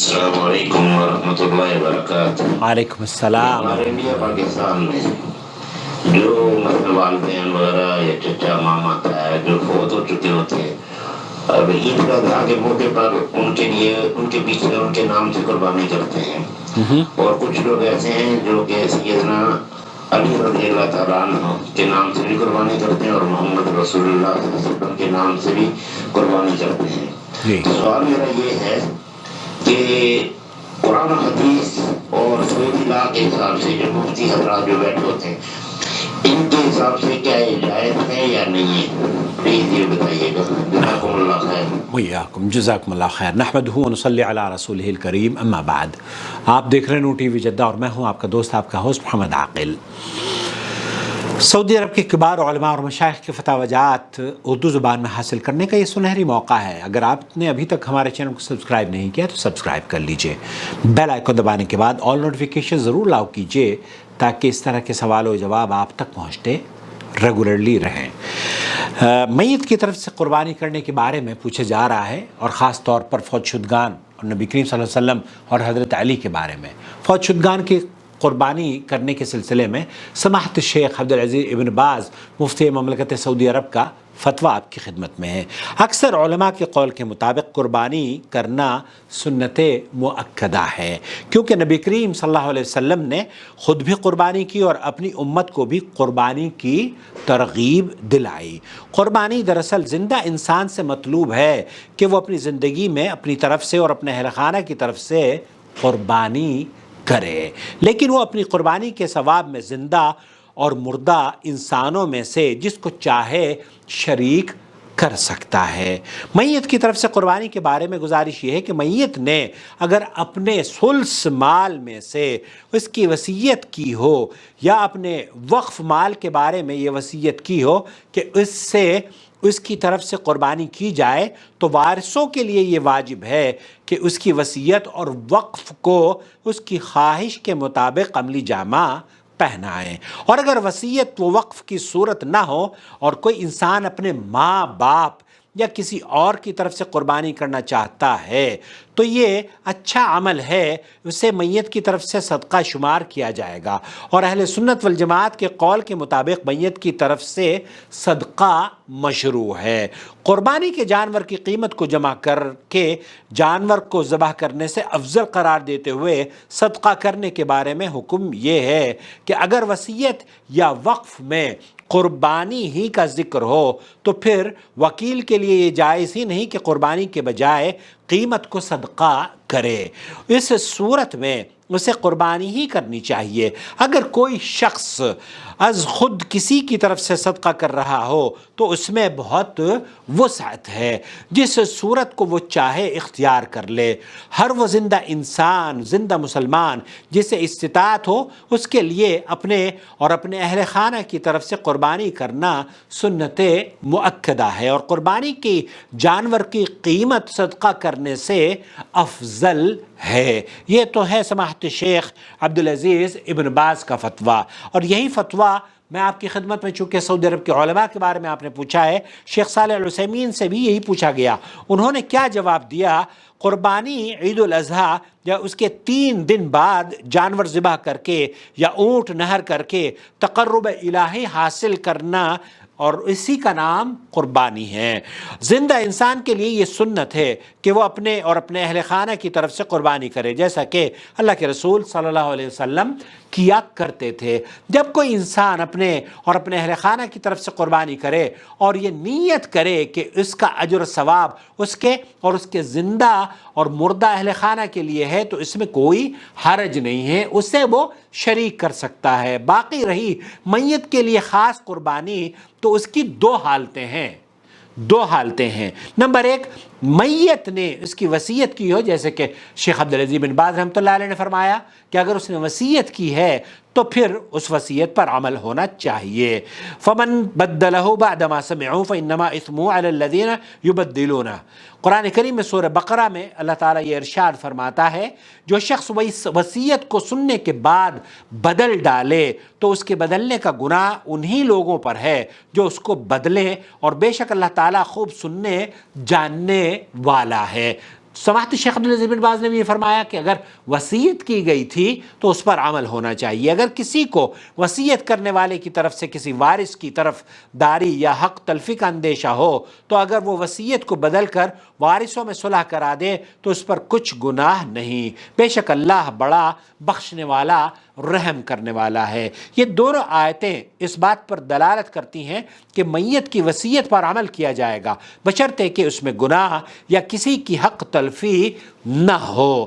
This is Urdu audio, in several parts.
السلام علیکم ورحمۃ اللہ وبرکاتہ۔ وعلیکم السلام ہمارے ورحمۃ انڈیا اللہ۔ پاکستان میں جو مثلا والدین وغیرہ یا چچا ماما تھا جو فوت ہو چکے ہوتے ہیں، اب عید کا کے موقع پر ان کے لیے ان کے پیچھے ان کے نام سے قربانی کرتے ہیں، اور کچھ لوگ ایسے ہیں جو کہ سیدنا علی رضی اللہ تعالیٰ عنہ کے نام سے بھی قربانی کرتے ہیں اور محمد رسول اللہ صلی اللہ علیہ وسلم کے نام سے بھی قربانی کرتے ہیں۔ جی تو سوال میرا یہ ہے کہ قرآن و حدیث اور سعودی لا کے حساب سے جو مفتی حضرات جو بیٹھے ہوتے ہیں، ان کے حساب سے کیا یہ جائز ہے یا نہیں ہے؟ پلیز یہ بتائیے گا، جزاکم اللہ خیر۔ ویاکم، جزاکم اللہ خیر۔ نحمدہ و نصلی علی رسولہ الکریم، اما بعد۔ آپ دیکھ رہے ہیں نو ٹی وی جدہ اور میں ہوں آپ کا دوست، آپ کا ہوسٹ محمد عاقل۔ سعودی عرب کے کبار علماء اور مشائخ کے فتاوی جات اردو زبان میں حاصل کرنے کا یہ سنہری موقع ہے۔ اگر آپ نے ابھی تک ہمارے چینل کو سبسکرائب نہیں کیا تو سبسکرائب کر لیجئے، بیل آئیکن دبانے کے بعد آل نوٹیفیکیشن ضرور لاؤ کیجئے تاکہ اس طرح کے سوال و جواب آپ تک پہنچتے ریگولرلی رہیں۔ میت کی طرف سے قربانی کرنے کے بارے میں پوچھا جا رہا ہے، اور خاص طور پر فوت شدگان اور نبی کریم صلی اللہ علیہ وسلم اور حضرت علی کے بارے میں۔ فوت شدگان کی قربانی کرنے کے سلسلے میں سماحت شیخ عبدالعزیز ابن باز مفتی مملکت سعودی عرب کا فتویٰ آپ کی خدمت میں ہے۔ اکثر علماء کے قول کے مطابق قربانی کرنا سنت مؤکدہ ہے، کیونکہ نبی کریم صلی اللہ علیہ وسلم نے خود بھی قربانی کی اور اپنی امت کو بھی قربانی کی ترغیب دلائی۔ قربانی دراصل زندہ انسان سے مطلوب ہے کہ وہ اپنی زندگی میں اپنی طرف سے اور اپنے اہل خانہ کی طرف سے قربانی کرے، لیکن وہ اپنی قربانی کے ثواب میں زندہ اور مردہ انسانوں میں سے جس کو چاہے شریک کر سکتا ہے۔ میت کی طرف سے قربانی کے بارے میں گزارش یہ ہے کہ میت نے اگر اپنے ثلث مال میں سے اس کی وصیت کی ہو یا اپنے وقف مال کے بارے میں یہ وصیت کی ہو کہ اس کی طرف سے قربانی کی جائے، تو وارثوں کے لیے یہ واجب ہے کہ اس کی وصیت اور وقف کو اس کی خواہش کے مطابق عملی جامہ پہنائیں۔ اور اگر وصیت و وقف کی صورت نہ ہو اور کوئی انسان اپنے ماں باپ یا کسی اور کی طرف سے قربانی کرنا چاہتا ہے تو یہ اچھا عمل ہے، اسے میت کی طرف سے صدقہ شمار کیا جائے گا، اور اہل سنت والجماعت کے قول کے مطابق میت کی طرف سے صدقہ مشروع ہے۔ قربانی کے جانور کی قیمت کو جمع کر کے جانور کو ذبح کرنے سے افضل قرار دیتے ہوئے صدقہ کرنے کے بارے میں حکم یہ ہے کہ اگر وصیت یا وقف میں قربانی ہی کا ذکر ہو تو پھر وکیل کے لیے یہ جائز ہی نہیں کہ قربانی کے بجائے قیمت کو صدقہ کرے، اس صورت میں اسے قربانی ہی کرنی چاہیے۔ اگر کوئی شخص از خود کسی کی طرف سے صدقہ کر رہا ہو تو اس میں بہت وسعت ہے، جس صورت کو وہ چاہے اختیار کر لے۔ ہر وہ زندہ انسان، زندہ مسلمان جسے استطاعت ہو، اس کے لیے اپنے اور اپنے اہل خانہ کی طرف سے قربانی کرنا سنت مؤکدہ ہے، اور قربانی کی جانور کی قیمت صدقہ کرنے سے افضل ہے۔ یہ تو ہے سماحت شیخ عبدالعزیز ابن باز کا فتویٰ، اور یہی فتویٰ میں آپ کی خدمت میں، چونکہ سعودی عرب کے علماء کے بارے میں آپ نے پوچھا ہے، شیخ صالح العثیمین سے بھی یہی پوچھا گیا۔ انہوں نے کیا جواب دیا؟ قربانی عید الاضحیٰ یا اس کے 3 دن بعد جانور ذبح کر کے یا اونٹ نہر کر کے تقرب الہی حاصل کرنا، اور اسی کا نام قربانی ہے۔ زندہ انسان کے لیے یہ سنت ہے کہ وہ اپنے اور اپنے اہل خانہ کی طرف سے قربانی کرے، جیسا کہ اللہ کے رسول صلی اللہ علیہ وسلم کیا کرتے تھے۔ جب کوئی انسان اپنے اور اپنے اہل خانہ کی طرف سے قربانی کرے اور یہ نیت کرے کہ اس کا اجر و ثواب اس کے اور اس کے زندہ اور مردہ اہل خانہ کے لیے ہے تو اس میں کوئی حرج نہیں ہے، اسے وہ شریک کر سکتا ہے۔ باقی رہی میت کے لیے خاص قربانی، تو اس کی 2 حالتیں ہیں۔ نمبر 1، میت نے اس کی وصیت کی ہو، جیسے کہ شیخ عبدالعزیز بن باز رحمۃ اللہ علیہ نے فرمایا کہ اگر اس نے وصیت کی ہے تو پھر اس وصیت پر عمل ہونا چاہیے۔ فمن بدلہ بعد ما سمعوا فانما اثمه علی الذین یبدلونہ۔ قرآن کریم میں سورہ بقرہ میں اللہ تعالیٰ یہ ارشاد فرماتا ہے، جو شخص وصیت کو سننے کے بعد بدل ڈالے تو اس کے بدلنے کا گناہ انہی لوگوں پر ہے جو اس کو بدلیں، اور بے شک اللہ تعالیٰ خوب سننے جاننے والا ہے۔ سماحت شیخ عبدالعزیز بن باز نے بھی یہ فرمایا کہ اگر وصیت کی گئی تھی تو اس پر عمل ہونا چاہیے. اگر کسی کو وصیت کرنے والے کی طرف سے کسی وارث کی طرف داری یا حق تلفی کا اندیشہ ہو تو اگر وہ وصیت کو بدل کر وارثوں میں صلح کرا دے تو اس پر کچھ گناہ نہیں. بے شک اللہ بڑا بخشنے والا رحم کرنے والا ہے. یہ دونوں آیتیں اس بات پر دلالت کرتی ہیں کہ میت کی وصیت پر عمل کیا جائے گا بشرطے کہ اس میں گناہ یا کسی کی حق تلفی نہ ہو.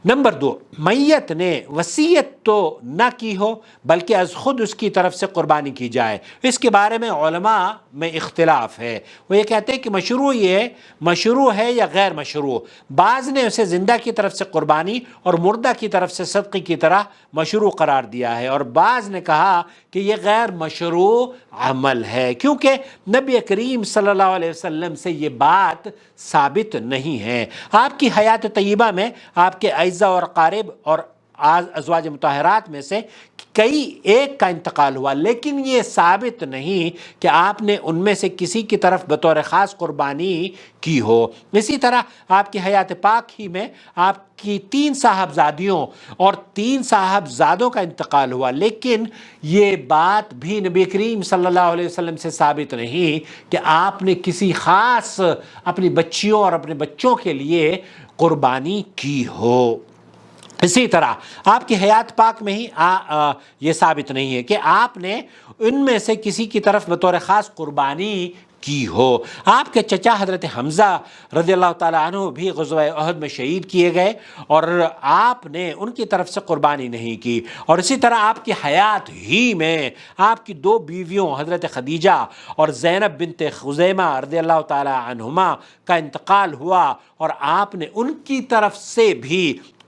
نمبر 2، میت نے وصیت تو نہ کی ہو بلکہ از خود اس کی طرف سے قربانی کی جائے. اس کے بارے میں علماء میں اختلاف ہے. وہ یہ کہتے ہیں کہ مشروع ہے یا غیر مشروع. بعض نے اسے زندہ کی طرف سے قربانی اور مردہ کی طرف سے صدقے کی طرح مشروع قرار دیا ہے، اور بعض نے کہا کہ یہ غیر مشروع عمل ہے کیونکہ نبی کریم صلی اللہ علیہ وسلم سے یہ بات ثابت نہیں ہے. آپ کی حیات طیبہ میں آپ کے اعزاء اور اقارب اور ازواج مطہرات میں سے کئی ایک کا انتقال ہوا، لیکن یہ ثابت نہیں کہ آپ نے ان میں سے کسی کی طرف بطور خاص قربانی کی ہو. اسی طرح آپ کی حیات پاک ہی میں آپ کی 3 صاحبزادیوں اور 3 صاحبزادوں کا انتقال ہوا، لیکن یہ بات بھی نبی کریم صلی اللہ علیہ وسلم سے ثابت نہیں کہ آپ نے کسی خاص اپنی بچیوں اور اپنے بچوں کے لیے قربانی کی ہو. اسی طرح آپ کی حیات پاک میں ہی یہ ثابت نہیں ہے کہ آپ نے ان میں سے کسی کی طرف بطور خاص قربانی کی ہو. آپ کے چچا حضرت حمزہ رضی اللہ تعالیٰ عنہ بھی غزوہ احد میں شہید کیے گئے اور آپ نے ان کی طرف سے قربانی نہیں کی. اور اسی طرح آپ کی حیات ہی میں آپ کی 2 بیویوں حضرت خدیجہ اور زینب بنت خزیمہ رضی اللہ تعالیٰ عنہما کا انتقال ہوا اور آپ نے ان کی طرف سے بھی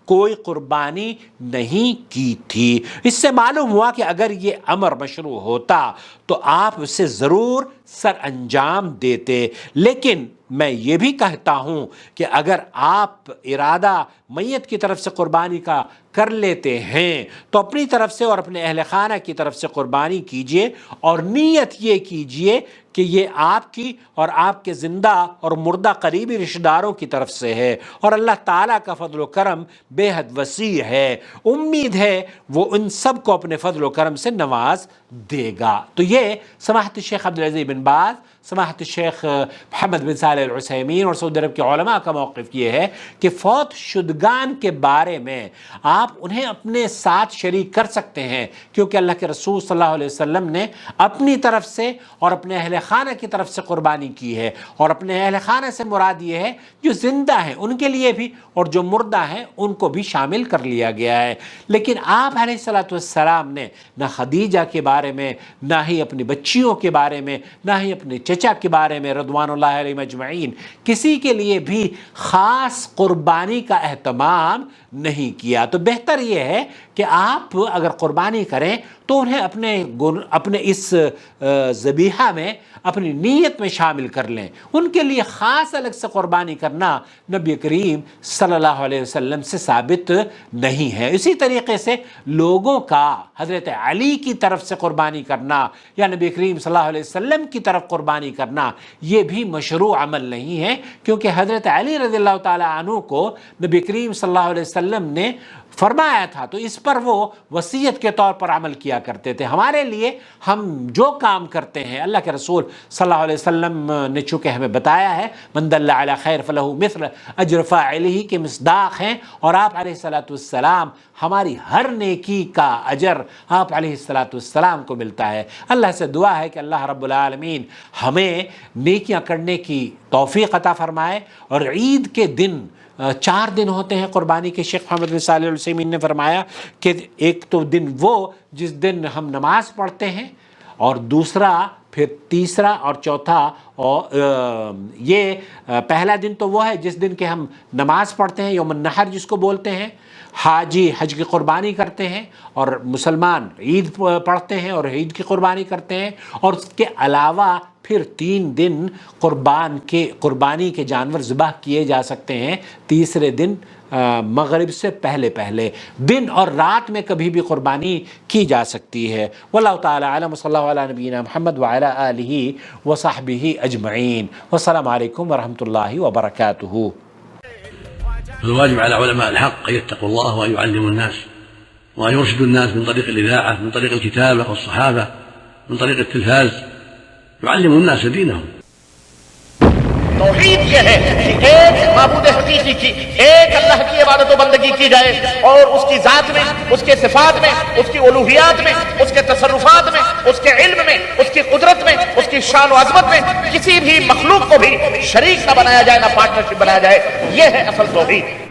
کوئی قربانی نہیں کی تھی. اس سے معلوم ہوا کہ اگر یہ امر مشروع ہوتا تو آپ اسے ضرور سر انجام دیتے. لیکن میں یہ بھی کہتا ہوں کہ اگر آپ ارادہ میت کی طرف سے قربانی کا کر لیتے ہیں تو اپنی طرف سے اور اپنے اہل خانہ کی طرف سے قربانی کیجئے اور نیت یہ کیجئے کہ یہ آپ کی اور آپ کے زندہ اور مردہ قریبی رشتہ داروں کی طرف سے ہے، اور اللہ تعالیٰ کا فضل و کرم بے حد وسیع ہے. امید ہے وہ ان سب کو اپنے فضل و کرم سے نواز دے گا. تو یہ سماحت شیخ عبدالعزیز بن باز، سماحت شیخ محمد بن صالح العثیمین اور سعودی عرب کے علماء کا موقف یہ ہے کہ فوت شدگان کے بارے میں آپ انہیں اپنے ساتھ شریک کر سکتے ہیں، کیونکہ اللہ کے رسول صلی اللہ علیہ وسلم نے اپنی طرف سے اور اپنے اہل خانہ کی طرف سے قربانی کی ہے. اور اپنے اہل خانہ سے مراد یہ ہے جو زندہ ہیں ان کے لیے بھی اور جو مردہ ہیں ان کو بھی شامل کر لیا گیا ہے. لیکن آپ علیہ الصلوۃ والسلام نے نہ خدیجہ کے بارے میں، نہ ہی اپنی بچیوں کے بارے میں، نہ ہی اپنے چچا کے بارے میں رضوان اللہ علیہم اجمعین کسی کے لیے بھی خاص قربانی کا اہتمام نہیں کیا. تو بہتر یہ ہے کہ آپ اگر قربانی کریں تو انہیں اپنے اس ذبیحہ میں اپنی نیت میں شامل کر لیں. ان کے لیے خاص الگ سے قربانی کرنا نبی کریم صلی اللہ علیہ وسلم سے ثابت نہیں ہے. اسی طریقے سے لوگوں کا حضرت علی کی طرف سے قربانی کرنا یا نبی کریم صلی اللہ علیہ وسلم کی طرف قربانی کرنا یہ بھی مشروع عمل نہیں ہے، کیونکہ حضرت علی رضی اللہ تعالیٰ عنہ کو نبی کریم صلی اللہ علیہ وسلم نے فرمایا تھا تو اس پر وہ وصیت کے طور پر عمل کیا کرتے تھے. ہمارے لیے ہم جو کام کرتے ہیں اللہ کے رسول صلی اللہ علیہ وسلم نے چونکہ ہمیں بتایا ہے من دل علی خیر فلہ مثل اجر فاعلہ کے مصداق ہیں، اور آپ علیہ الصلوۃ والسلام ہماری ہر نیکی کا اجر آپ علیہ الصلوۃ والسلام کو ملتا ہے. اللہ سے دعا ہے کہ اللہ رب العالمین ہمیں نیکیاں کرنے کی توفیق عطا فرمائے. اور عید کے دن 4 دن ہوتے ہیں قربانی کے. شیخ محمد بن صالح العثیمین نے فرمایا کہ ایک تو دن وہ جس دن ہم نماز پڑھتے ہیں، اور دوسرا پھر تیسرا اور چوتھا، اور یہ پہلا دن تو وہ ہے جس دن کے ہم نماز پڑھتے ہیں یوم النحر جس کو بولتے ہیں، حاجی حج کی قربانی کرتے ہیں، اور مسلمان عید پڑھتے ہیں اور عید کی قربانی کرتے ہیں. اور اس کے علاوہ پھر 3 دن قربانی کے جانور ذبح کیے جا سکتے ہیں. تیسرے دن مغرب سے پہلے دن اور رات میں کبھی بھی قربانی کی جا سکتی ہے. واللہ تعالی اعلم. صلی اللہ علیہ نبینا محمد وعلی آلہ وصحبہ اجمعین. والسلام علیکم ورحمۃ اللہ وبرکاتہ. فالواجب على علماء الحق أن يتقوا الله وأن يعلموا الناس وأن يرشدوا الناس من طريق الإذاعة، من طريق الكتابة والصحافة، من طريق التلفاز، يعلموا الناس دينهم. توحید یہ ہے کہ ایک معبود حقیقی کی، ایک اللہ کی عبادت و بندگی کی جائے، اور اس کی ذات میں، اس کے صفات میں، اس کی الوہیات میں، اس کے تصرفات میں، اس کے علم میں، اس کی قدرت میں، اس کی شان و عظمت میں کسی بھی مخلوق کو بھی شریک نہ بنایا جائے، نہ پارٹنرشپ بنایا جائے. یہ ہے اصل توحید.